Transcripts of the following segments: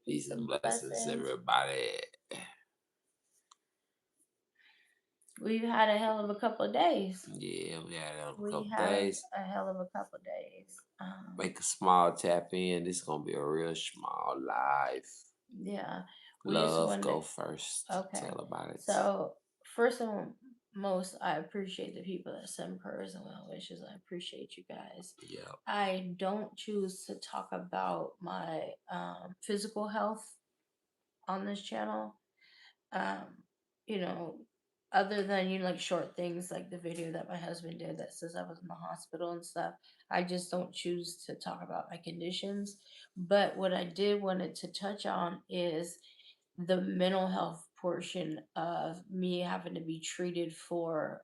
Peace and and blessings, blessings. everybody. We've had a hell of a couple of days. Yeah, we had a We couple have days. a hell of a couple of days. Make a small tap in. This gonna be a real small live. Yeah, we just Love, wanted. go first. Tell Okay, about it. so first and most, I appreciate the people that send prayers and well wishes. I appreciate you guys. Yeah. I don't choose to talk about my physical health on this channel. Um, you know, other than like short things like the video that my husband did that says I was in the hospital and stuff, I just don't choose to talk about my conditions. But what I did wanted to touch on is the mental health portion of me having to be treated for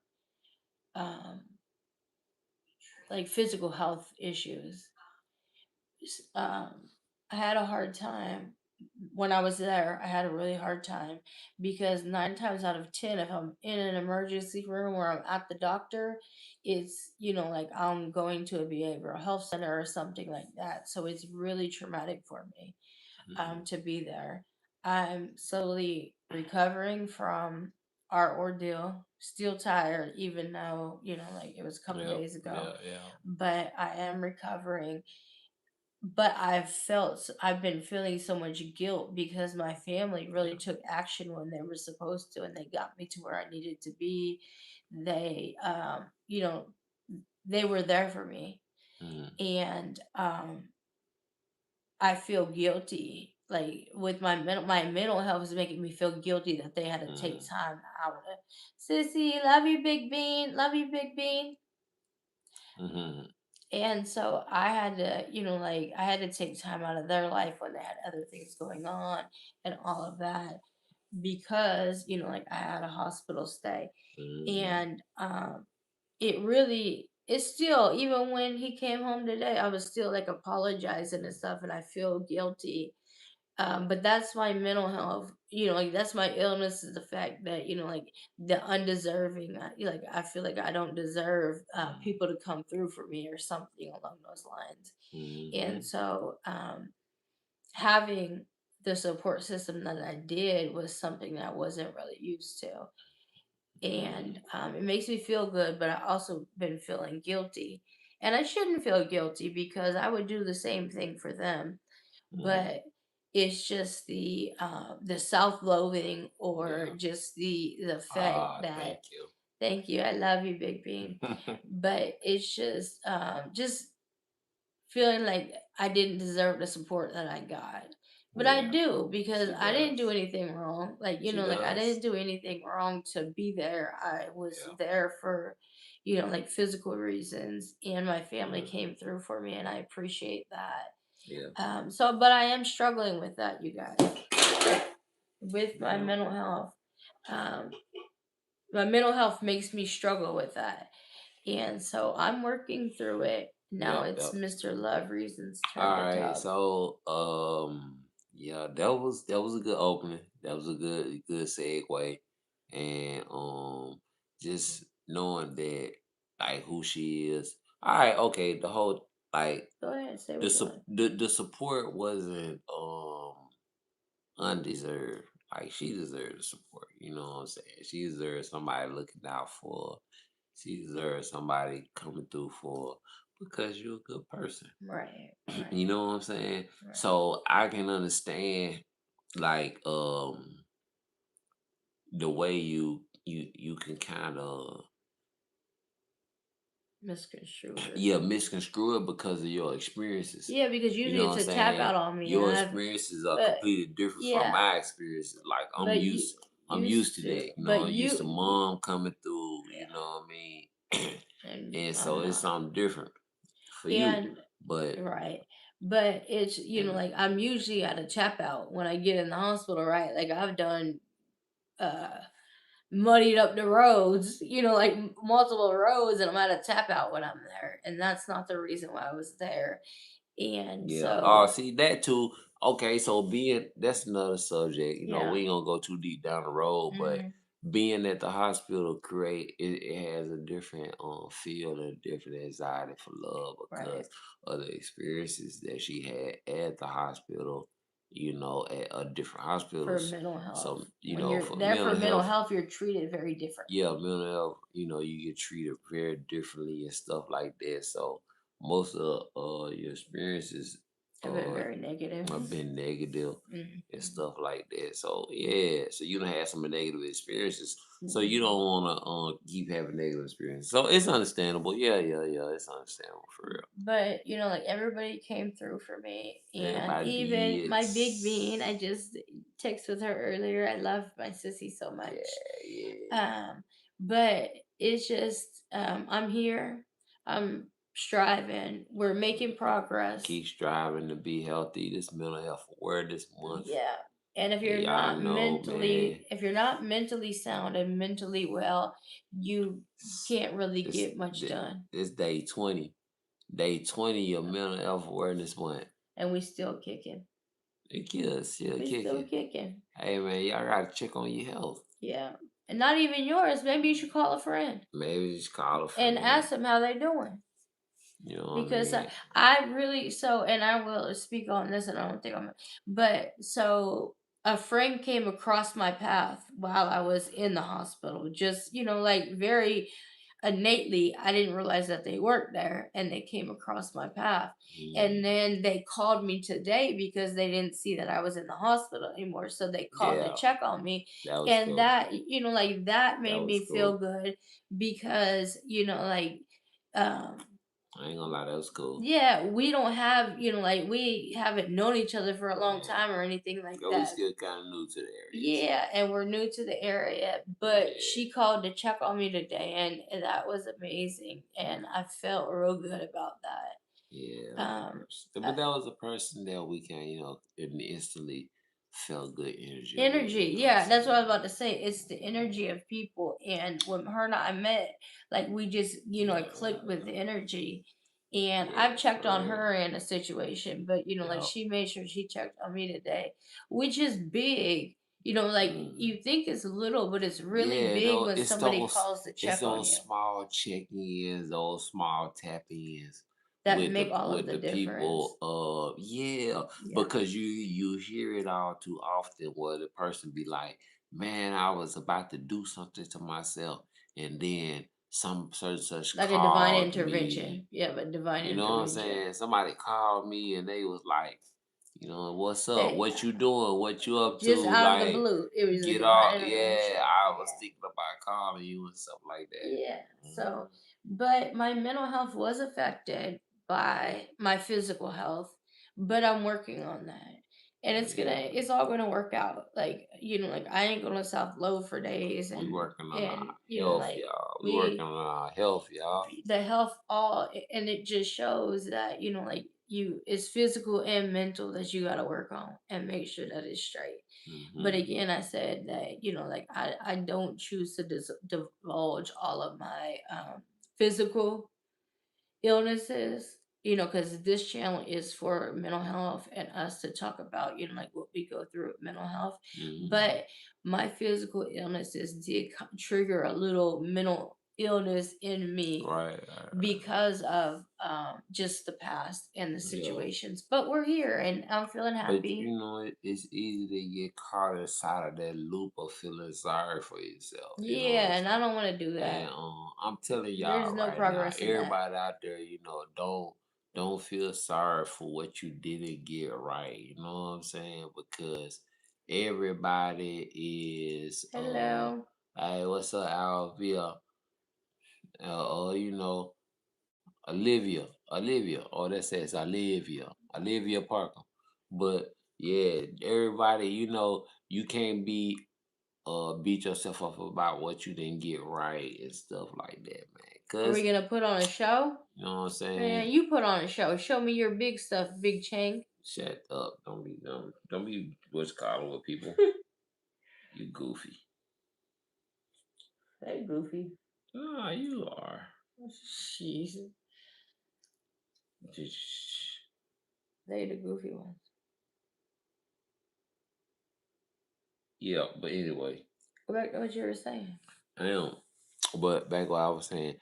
um, like physical health issues. um, I had a hard time when I was there. I had a really hard time because 9 times out of 10, if I'm in an emergency room or I'm at the doctor, it's, like I'm going to a behavioral health center or something like that. So it's really traumatic for me Mhm. to be there. I'm slowly recovering from our ordeal, still tired, even though, like it was a couple of Yep. days ago, Yeah. Yeah. but I am recovering. But I've been feeling so much guilt because my family really Yeah. took action when they were supposed to, and they got me to where I needed to be. They, they were there for me, Mhm. and I feel guilty. Like with my mental health is making me feel guilty that they had to take Mhm. time out. Sissy, love you, Big Bean. Love you, Big Bean. Mhm. And so I had to, like I had to take time out of their life when they had other things going on and all of that because, like I had a hospital stay. Mhm. And it really it's still, even when he came home today, I was still like apologizing and stuff, and I feel guilty. But that's my mental health, like that's my illness, is the fact that, like the undeserving, like I feel like I don't deserve Mhm. people to come through for me or something along those lines. And Mhm. so having the support system that I did was something that I wasn't really used to. And Mhm. it makes me feel good, but I also been feeling guilty. And I shouldn't feel guilty because I would do the same thing for them, Mhm. but it's just the self-loathing, or Yeah. just the fact Ah, that, thank you. thank you, I love you, Big Bean, but it's just feeling like I didn't deserve the support that I got. But I Yeah, do, because she I didn't do does. anything wrong. Like, She like I does. didn't do anything wrong to be there. I was Yeah. there for, like physical reasons, and my family Mhm. came through for me, and I appreciate that. Yeah. But I am struggling with that, you guys, with my Yeah. mental health. Um, my mental health makes me struggle with that. And so I'm working through it. Now Yep. it's Yep. Mr. Love Reason's All turn to right. talk. So, yeah, that was a good opening. That was a good segue, and just knowing that like who she is. All right. Okay. The whole like Go ahead, say what you want. the support wasn't undeserved. Like she deserved the support. You know what I'm saying? She deserves somebody looking out for her. She deserves somebody coming through for her because you're a good person. Right, You right, know what I'm saying? right. So I can understand like the way you can kind of Misconstrued or yeah something. misconstrue it because of your experiences. Yeah, because You usually know what it's I'm a tap saying? out on me, and Your I've, experiences are but completely different from yeah, my experiences. Like but you I'm used to used to, that. You know, but I'm used to you, mom coming through, you yeah, know what I mean? and And I'm so it's not. something different for you. And But right. But it's, and like I'm usually at a tap out when I get in the hospital, right? Like I've done uh muddied up the roads, like multiple roads, and I'm at a tap out when I'm there. And that's not the reason why I was there. And yeah. Oh, so, see that too. Okay, so being that's another subject. You know, we yeah. ain't gonna go too deep down the road, but Hmm. being at the hospital it has a different feel and a different anxiety for love Right. because of the experiences that she had at the hospital. at different For hospitals. mental health. So, When you're for there for mental mental health, health, you're treated very yeah, differently. mental health, you get treated very differently and stuff like that. So most of your experiences Have been uh very negative. have been negative and Mhm. stuff like that. So yeah, so you don't have some negative experiences. So you Mhm. don't want to keep having negative experiences. So it's understandable. Yeah, yeah, yeah. It's understandable for real. But like everybody came through for me, and Everybody even my big bean, did. I just texted with her earlier. I love my sissy so much. Yeah, yeah. Um, but it's just I'm here. I'm striving. We're making progress. Keep striving to be healthy. This mental health awareness month. Yeah. And if you're Yeah, I not know, man. mentally sound and mentally well, you can't really This get much this, done. this day 20. Day 20 of mental health awareness month. And we still kicking. It kills, still We still kicking. kicking. Hey man, y'all gotta check on your health. Yeah. And not even yours. Maybe you should call a friend Maybe just call a and friend. ask them how they're doing. You know what I Because mean? I really and I will speak on this, and I don't think but so a friend came across my path while I was in the hospital, just like very innately. I didn't realize that they worked there, and they came across my path, and Mm, then they called me today because they didn't see that I was in the hospital anymore, so they called to yeah, check on me. that was And cool. that like that That made was me feel cool. good, because um I ain't gonna lie, that was cool. yeah, we don't have, like, we haven't known each other for a long Yeah. time or anything like But we that. still kinda new to the areas. Yeah, and we're new to the area, but Yeah. she called to check on me today, and that was amazing, and I felt real good about that. Yeah, that was a Um, person. uh, But that was a person that we can, instantly felt good energy with, Energy, you know what I'm yeah, that's what I saying? was about to say. It's the energy of people, and when her and I met, like we just, it Yeah, clicked yeah, with the energy. And yeah. I've Yeah, checked for on real. her in a situation, but like Yeah. she made sure she checked on me today, which is big. Like Mm. you think it's little, but it's really Yeah, big though when somebody calls to it's check on those you. small check-ins, those small tap-ins That make all of with the the difference. people. Yeah, Yeah. because you hear it all too often where the person be like, "Man, I was about to do something to myself," and then some such Like a divine called me. intervention. Yeah, but divine You know what I'm intervention. saying? Somebody called me and they was like, what's up? They What you doing? What you up just to? out of the Like, blue. It was a get divine off. Yeah, intervention. I was Yeah. thinking about calling you and stuff like Yeah. that. So, but my mental health was affected by my physical health, but I'm working on that. And Yeah, it's all gonna work out. Like, like I ain't gonna self loathe for days, we working on our and health, like y'all. We working we on our health, y'all. the health and it just shows that, like it's physical and mental that you gotta work on and make sure that it's straight. But Hmm. again, I said that, like I don't choose to divulge all of my physical illnesses, because this channel is for mental health and us to talk about, like what we go through with mental health. Hmm. But my physical illnesses did trigger a little mental illness in me Right, right, right. because of just the past and the Yeah. situations. But we're here, and I'm feeling But happy. it's easy to get caught inside of that loop of feeling sorry for yourself. You know what I'm Yeah, and I saying? don't want to do And that. I'm telling There's y'all no right now, progress in that. everybody out there, don't feel sorry for what you didn't get right. You know what I'm saying? Because everybody is Hello. hey, what's up, Alvia? You know, Olivia. Oh, that says Olivia Parker. But yeah, everybody, you can't beat yourself up about what you didn't get right and stuff like that, man. Are we Cause gonna put on a show? you know what I'm saying. Man, you put on a show. Show me your big stuff, Big Chang. Shut up. Don't be what's calling with people. You goofy. Hey, Goofy. Ah, you are. Jeez. Just- They the goofy ones. Yeah, but anyway, Go back to what you were saying. I am. But back what I was saying,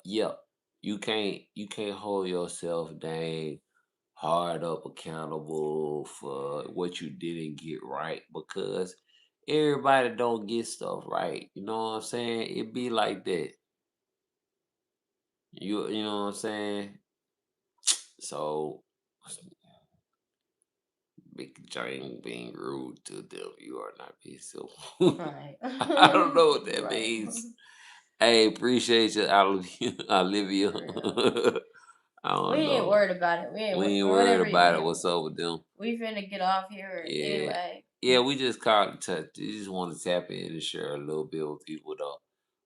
yeah, you can't hold yourself dang hard up accountable for what you didn't get right because everybody don't get stuff right. You know what I'm saying? It be like that. You know what I'm saying? So big giant being rude to them. You are not being civil. Right. I don't know what that Right. means. Hey, appreciate you, Olivia. Olivia. For real. I We don't ain't know. worried about it. We ain't We ain't worried whatever you about it. do. What's up with them? We finna get off here Yeah. anyway. Yeah, we just called to touch. We just want to tap in and share a little bit with people though.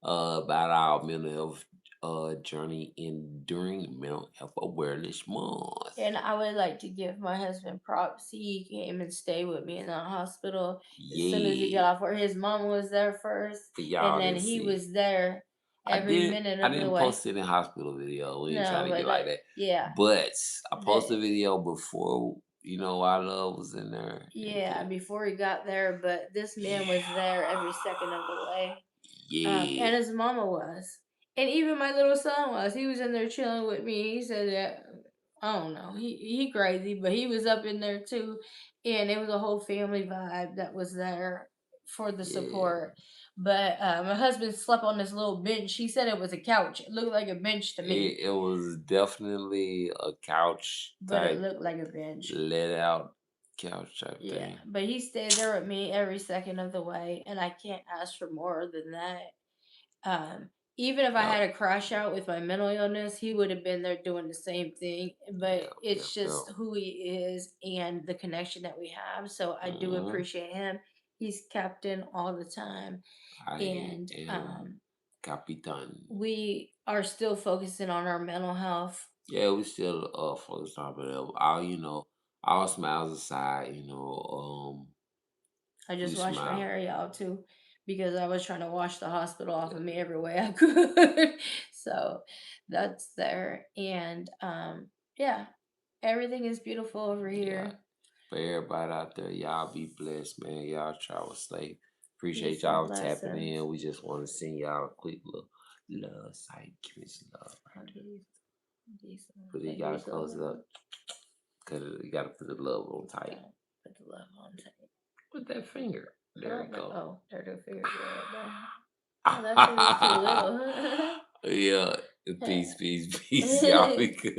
About our mental health journey in during mental health awareness month. And I would like to give my husband props. He came and stayed with me in the hospital as soon as he Yeah. got off work. His mom was there first, For and y'all then didn't he see. was there every minute I of the didn't way. post it in hospital video. We ain't trying No, to get but like that. yeah, But I posted the a video before our love was in there. And yeah, then, before he got there, but this man was there every second of the way. yeah. And his mama was. And even my little son was. He was in there chilling with me. He said that I don't know. He crazy, but he was up in there too. And it was a whole family vibe that was there for the Yeah. support. But my husband slept on this little bench. He said it was a couch. It looked like a bench to me, It was definitely a couch but it type looked like a bench. let out couch type Yeah, thing. but he stayed there with me every second of the way, and I can't ask for more than that. Um, Even if I Yep. had a crash out with my mental illness, he would have been there doing the same thing. But Yep. Yep. it's Yep. just who he is and the connection that we have. So I do Hmm. appreciate him. He's captain all the time, I and am Capitan. we are still focusing on our mental health. Yeah, we still focused on it. All all smiles aside, I we just washed my smile. hair, y'all, too, because I was trying to wash the hospital off of me every way I could. So that's there. And yeah, everything is beautiful over Yeah. here. For everybody out there, y'all be blessed, man. Y'all travel safe. Appreciate Peace and y'all tapping blessings. in. We just want to send y'all a quick little love side. Give me some love right there. Peace. Peace. But you Thank you gotta so close it much. up because you gotta put the love on tight Okay. Put the love on tape. with that finger. I There we don't know. go. Oh, there the fingers go right there. Oh, that finger's too little. Yeah. Peace, peace, peace. Y'all be good.